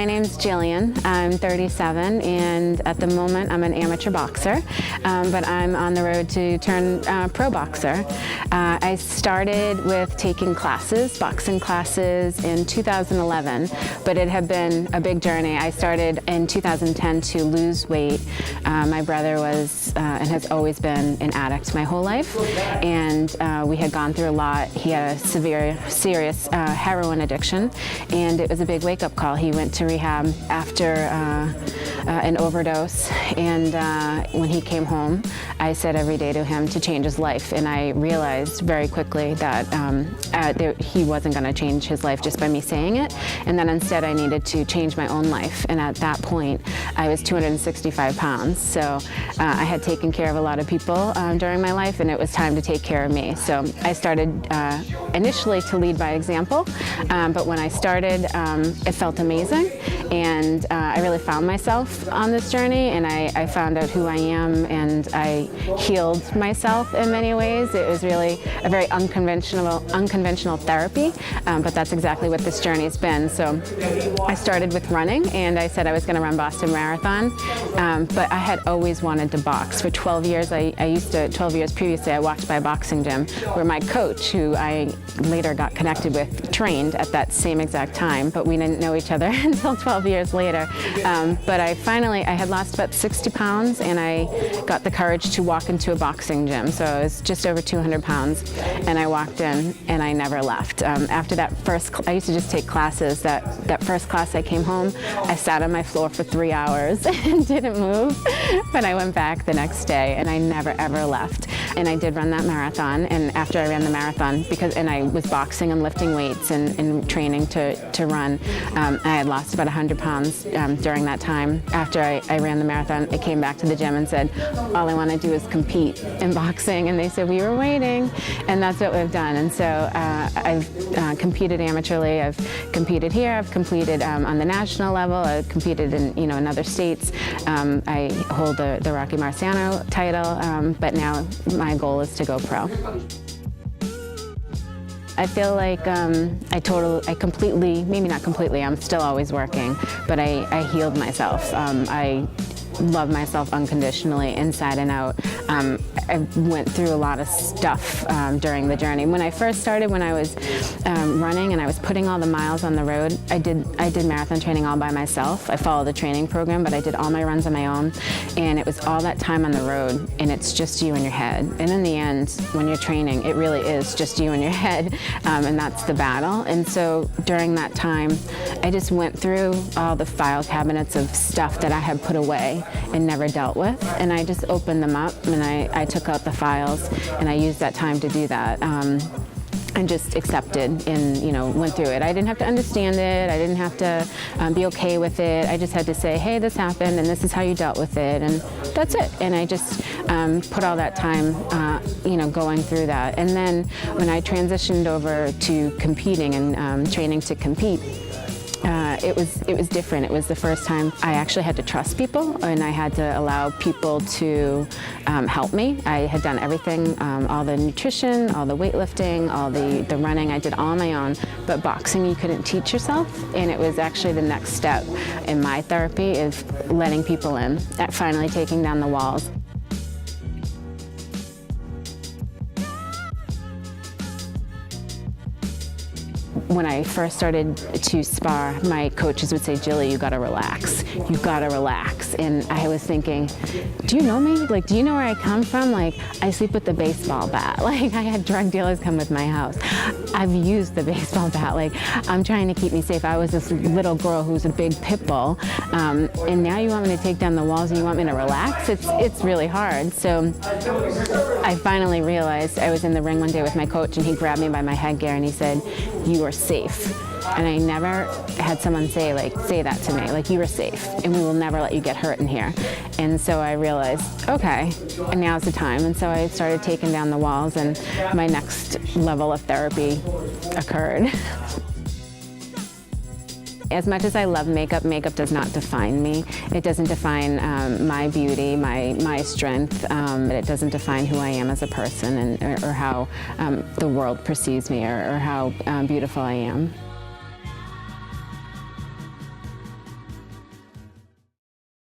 My name's Jillian. I'm 37, and at the moment I'm an amateur boxer, but I'm on the road to turn pro boxer. I started with taking classes, boxing classes, in 2011, but it had been a big journey. I started in 2010 to lose weight. My brother was and has always been an addict my whole life, and we had gone through a lot. He had a serious heroin addiction, and it was a big wake-up call. He went to rehab after an overdose, and when he came home, I said every day to him to change his life, and I realized very quickly that he wasn't going to change his life just by me saying it, and that instead I needed to change my own life. And at that point, I was 265 pounds, so I had taken care of a lot of people during my life, and it was time to take care of me. So I started initially to lead by example, but when I started, it felt amazing, and I really found myself on this journey, and I found out who I am, and I healed myself in many ways. It was really a very unconventional therapy, but that's exactly what this journey's been. So I started with running, and I said I was going to run Boston Marathon, but I had always wanted to box. For 12 years, 12 years previously, I walked by a boxing gym where my coach, who I later got connected with, trained at that same exact time, but we didn't know each other until 12 years later. But I had lost about 60 pounds, and I got the courage to walk into a boxing gym. So I was just over 200 pounds, and I walked in, and I never left. After that I used to just take classes. That first class I came home, I sat on my floor for 3 hours and didn't move, but I went back the next day, and I never ever left. And I did run that marathon, and after I ran the marathon, and I was boxing and lifting weights and training to run, I had lost about 100 pounds during that time. After I ran the marathon, I came back to the gym and said, all I want to do is compete in boxing, and they said, we were waiting, and that's what we've done. And so I've competed amateurly. I've competed here. I've competed on the national level. I've competed in other states. I hold the Rocky Marciano title, but now my goal is to go pro. I feel like I completely, maybe not completely, I'm still always working, but I healed myself. I love myself unconditionally, inside and out. I went through a lot of stuff during the journey. When I first started, when I was running and I was putting all the miles on the road, I did marathon training all by myself. I followed the training program, but I did all my runs on my own, and it was all that time on the road, and it's just you and your head. And in the end, when you're training, it really is just you and your head, and that's the battle. And so during that time, I just went through all the file cabinets of stuff that I had put away and never dealt with, and I just opened them up, and I took out the files, and I used that time to do that. And just accepted and went through it. I didn't have to understand it. I didn't have to be okay with it. I just had to say, hey, this happened, and this is how you dealt with it, and that's it. And I just put all that time going through that. And then when I transitioned over to competing and training to compete, it was different. It was the first time I actually had to trust people, and I had to allow people to help me. I had done everything, all the nutrition, all the weightlifting, all the running, I did all on my own. But boxing, you couldn't teach yourself, and it was actually the next step in my therapy of letting people in, at finally taking down the walls. When I first started to spar, my coaches would say, Jilly, you gotta relax. You gotta relax. And I was thinking, do you know me? Like, do you know where I come from? Like, I sleep with the baseball bat. Like, I had drug dealers come with my house. I've used the baseball bat. Like, I'm trying to keep me safe. I was this little girl who's a big pit bull. And now you want me to take down the walls and you want me to relax? It's really hard. So I finally realized, I was in the ring one day with my coach, and he grabbed me by my headgear and he said, you are safe. And I never had someone say that to me, like, you are safe and we will never let you get hurt in here. And so I realized, okay, and now's the time. And so I started taking down the walls, and my next level of therapy occurred. As much as I love makeup, makeup does not define me. It doesn't define my beauty, my strength. It doesn't define who I am as a person, or how the world perceives me, or how beautiful I am.